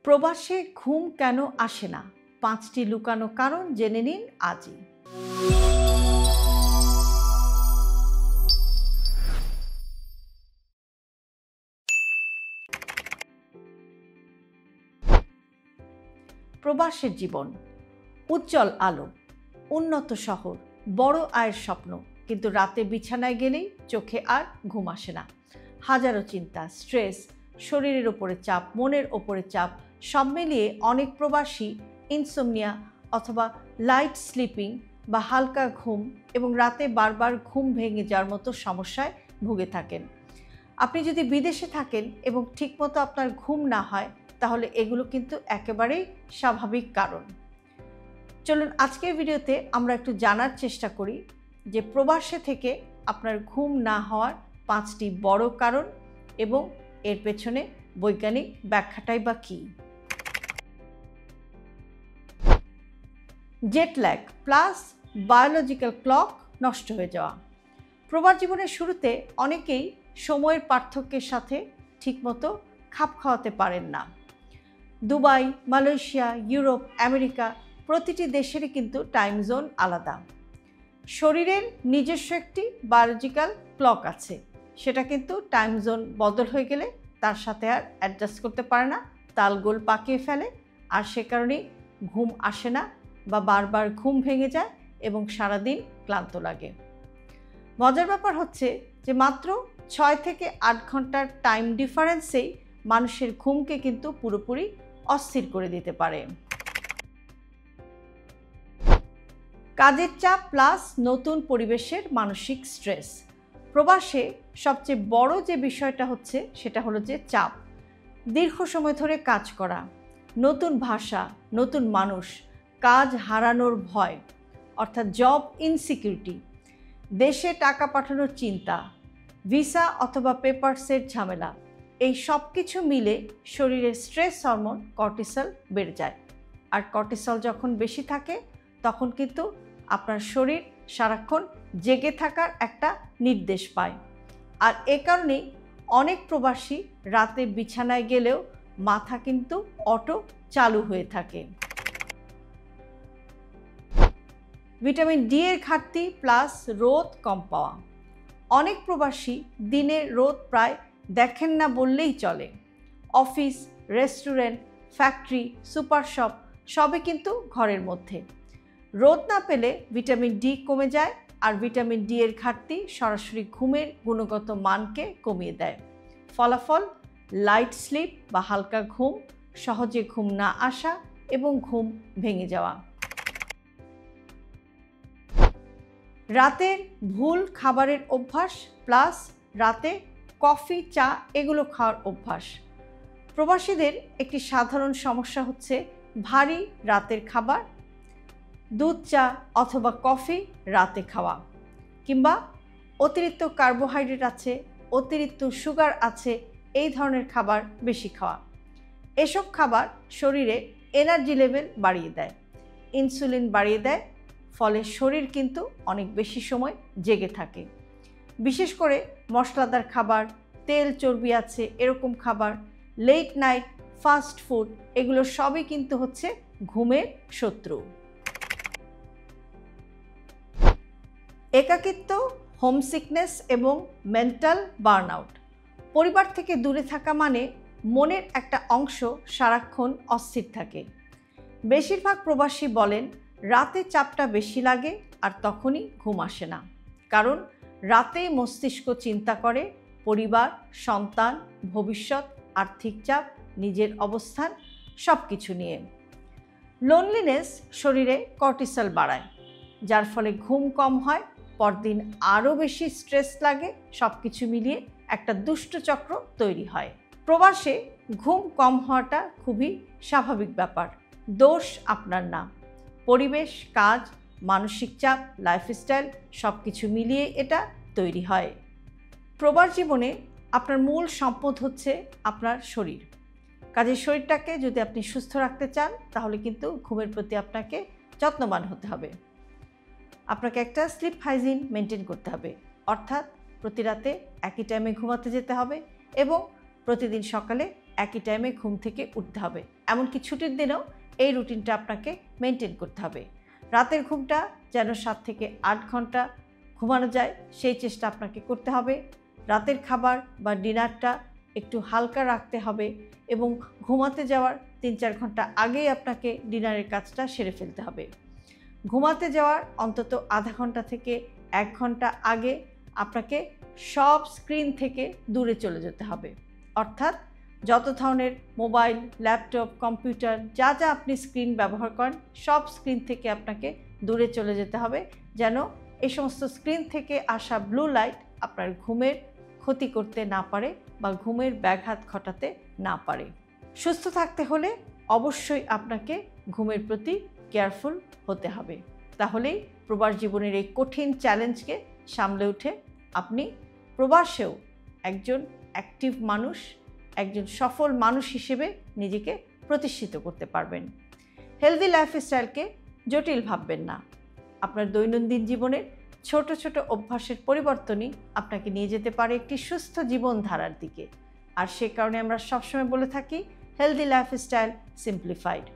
প্রবাসে ঘুম কেন আসে না? 5টি লুকানো কারণ জেনে নিন আজই। প্রবাসের জীবন উজ্জ্বল আলো, উন্নত শহর, বড় আয়ের স্বপ্ন, কিন্তু রাতে বিছানায় গেলেই চোখে আর ঘুম আসে না। হাজারো চিন্তা, স্ট্রেস, শরীরের ওপরে চাপ, মনের ওপরে চাপ, সব মিলিয়ে অনেক প্রবাসী ইনসোমনিয়া অথবা লাইট স্লিপিং বা হালকা ঘুম এবং রাতে বারবার ঘুম ভেঙে যাওয়ার মতো সমস্যায় ভুগে থাকেন। আপনি যদি বিদেশে থাকেন এবং ঠিকমতো আপনার ঘুম না হয়, তাহলে এগুলো কিন্তু একেবারেই স্বাভাবিক কারণ। চলুন আজকের ভিডিওতে আমরা একটু জানার চেষ্টা করি যে প্রবাসে থেকে আপনার ঘুম না হওয়ার 5টি বড় কারণ এবং এর পেছনে বৈজ্ঞানিক ব্যাখ্যাটাই বা কী। Jet lag plus biological clock নষ্ট হয়ে যাওয়া। প্রবাস জীবনের শুরুতে অনেকেই সময়ের পার্থক্যের সাথে ঠিকমতো খাপ খাওয়াতে পারেন না। দুবাই, মালয়েশিয়া, ইউরোপ, আমেরিকা প্রতিটি দেশেরই কিন্তু টাইম জোন আলাদা। শরীরের নিজস্ব একটি বায়োলজিক্যাল ক্লক আছে, সেটা কিন্তু টাইম জোন বদল হয়ে গেলে তার সাথে আর অ্যাডজাস্ট করতে পারে না, তালগোল পাকিয়ে ফেলে, আর সে কারণেই ঘুম আসে না বা বারবার ঘুম ভেঙে যায় এবং সারাদিন ক্লান্ত লাগে। মজার ব্যাপার হচ্ছে যে মাত্র 6 থেকে 8 ঘন্টার টাইম ডিফারেন্সেই মানুষের ঘুমকে কিন্তু পুরোপুরি অস্থির করে দিতে পারে। কাজের চাপ প্লাস নতুন পরিবেশের মানসিক স্ট্রেস। প্রবাসে সবচেয়ে বড় যে বিষয়টা হচ্ছে সেটা হলো যে চাপ। দীর্ঘ সময় ধরে কাজ করা, নতুন ভাষা, নতুন মানুষ, কাজ হারানোর ভয় অর্থাৎ জব ইনসিকিউরিটি, দেশে টাকা পাঠানোর চিন্তা, ভিসা অথবা পেপারসের ঝামেলা, এই সব কিছু মিলে শরীরের স্ট্রেস হরমোন কর্টিসল বেড়ে যায়। আর কর্টিসল যখন বেশি থাকে তখন কিন্তু আপনার শরীর সারাক্ষণ জেগে থাকার একটা নির্দেশ পায়। আর এ কারণেই অনেক প্রবাসী রাতে বিছানায় গেলেও মাথা কিন্তু অটো চালু হয়ে থাকে। ভিটামিন ডি এর ঘাটতি প্লাস রোদ কম পাওয়া। অনেক প্রবাসী দিনে রোদ প্রায় দেখেন না বললেই চলে। Office, restaurant, factory, super shop সবই কিন্তু ঘরের মধ্যে। রোদ না পেলে ভিটামিন ডি কমে যায়, আর ভিটামিন ডি এর ঘাটতি সরাসরি ঘুমের গুণগত মানকে কমিয়ে দেয়। ফলাফল লাইট স্লিপ বা হালকা ঘুম, সহজে ঘুম না আসা এবং ঘুম ভেঙে যাওয়া। রাতের ভুল খাবারের অভ্যাস প্লাস রাতে কফি, চা এগুলো খাওয়ার অভ্যাস। প্রবাসীদের একটি সাধারণ সমস্যা হচ্ছে ভারী রাতের খাবার, দুধ, চা অথবা কফি রাতে খাওয়া, কিংবা অতিরিক্ত কার্বোহাইড্রেট আছে, অতিরিক্ত সুগার আছে, এই ধরনের খাবার বেশি খাওয়া। এসব খাবার শরীরে এনার্জি লেভেল বাড়িয়ে দেয়, ইনসুলিন বাড়িয়ে দেয়, ফলে শরীর কিন্তু অনেক বেশি সময় জেগে থাকে। বিশেষ করে মশলাদার খাবার, তেল চর্বি আছে এরকম খাবার, লেট নাইট ফাস্ট ফুড, এগুলো সবই কিন্তু হচ্ছে ঘুমের শত্রু। একাকিত্ব, হোমসিকনেস এবং মেন্টাল বার্নআউট। পরিবার থেকে দূরে থাকা মানে মনের একটা অংশ সারাক্ষণ অস্থির থাকে। বেশিরভাগ প্রবাসী বলেন রাতে চাপটা বেশি লাগে আর তখনই ঘুম আসে না, কারণ রাতেই মস্তিষ্ক চিন্তা করে পরিবার, সন্তান, ভবিষ্যৎ, আর্থিক চাপ, নিজের অবস্থান সব কিছু নিয়ে। লোনলিনেস শরীরে কর্টিসল বাড়ায়, যার ফলে ঘুম কম হয়, পরদিন আরও বেশি স্ট্রেস লাগে, সব কিছু মিলিয়ে একটা দুষ্ট চক্র তৈরি হয়। প্রবাসে ঘুম কম হওয়াটা খুবই স্বাভাবিক ব্যাপার, দোষ আপনার না। পরিবেশ, কাজ, মানসিক চাপ, লাইফস্টাইল সব কিছু মিলিয়ে এটা তৈরি হয়। প্রবাস জীবনে আপনার মূল সম্পদ হচ্ছে আপনার শরীর। কাজের শরীরটাকে যদি আপনি সুস্থ রাখতে চান তাহলে কিন্তু ঘুমের প্রতি আপনাকে যত্নবান হতে হবে। আপনাকে একটা স্লিপ হাইজিন মেনটেন করতে হবে, অর্থাৎ প্রতি রাতে একই টাইমে ঘুমাতে যেতে হবে এবং প্রতিদিন সকালে একই টাইমে ঘুম থেকে উঠতে হবে। এমনকি ছুটির দিনেও এই রুটিনটা আপনাকে মেনটেন করতে হবে। রাতের ঘুমটা যেন 7 থেকে 8 ঘন্টা ঘুমানো যায় সেই চেষ্টা আপনাকে করতে হবে। রাতের খাবার বা ডিনারটা একটু হালকা রাখতে হবে এবং ঘুমাতে যাওয়ার 3-4 ঘন্টা আগেই আপনাকে ডিনারের কাজটা সেরে ফেলতে হবে। ঘুমাতে যাওয়ার অন্তত আধা ঘন্টা থেকে 1 ঘন্টা আগে আপনাকে সব স্ক্রিন থেকে দূরে চলে যেতে হবে। অর্থাৎ যত ধরনের মোবাইল, ল্যাপটপ, কম্পিউটার যা আপনি স্ক্রিন ব্যবহার করেন সব স্ক্রিন থেকে আপনাকে দূরে চলে যেতে হবে, যেন এই সমস্ত স্ক্রিন থেকে আসা ব্লু লাইট আপনার ঘুমের ক্ষতি করতে না পারে বা ঘুমের ব্যাঘাত ঘটাতে না পারে। সুস্থ থাকতে হলে অবশ্যই আপনাকে ঘুমের প্রতি কেয়ারফুল হতে হবে। তাহলেই প্রবাস জীবনের এই কঠিন চ্যালেঞ্জকে সামলে উঠে আপনি প্রবাসেও একজন অ্যাক্টিভ মানুষ, একজন সফল মানুষ হিসেবে নিজেকে প্রতিষ্ঠিত করতে পারবেন। হেলদি লাইফস্টাইলকে জটিল ভাববেন না। আপনার দৈনন্দিন জীবনের ছোট ছোট অভ্যাসের পরিবর্তনই আপনাকে নিয়ে যেতে পারে একটি সুস্থ জীবনধারার দিকে। আর সে কারণে আমরা সবসময় বলে থাকি হেলদি লাইফস্টাইল সিম্পলিফাইড।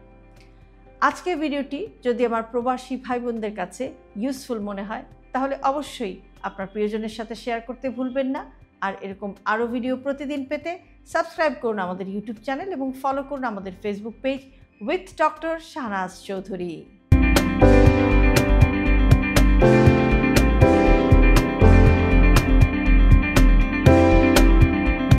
আজকের ভিডিওটি যদি আমার প্রবাসী ভাই বোনদের কাছে ইউজফুল মনে হয় তাহলে অবশ্যই আপনার প্রিয়জনের সাথে শেয়ার করতে ভুলবেন না। আর এরকম আরও ভিডিও প্রতিদিন পেতে সাবস্ক্রাইব করুন আমাদের ইউটিউব চ্যানেল এবং ফলো করুন আমাদের Facebook page with doctor Shahnaz Chowdhury.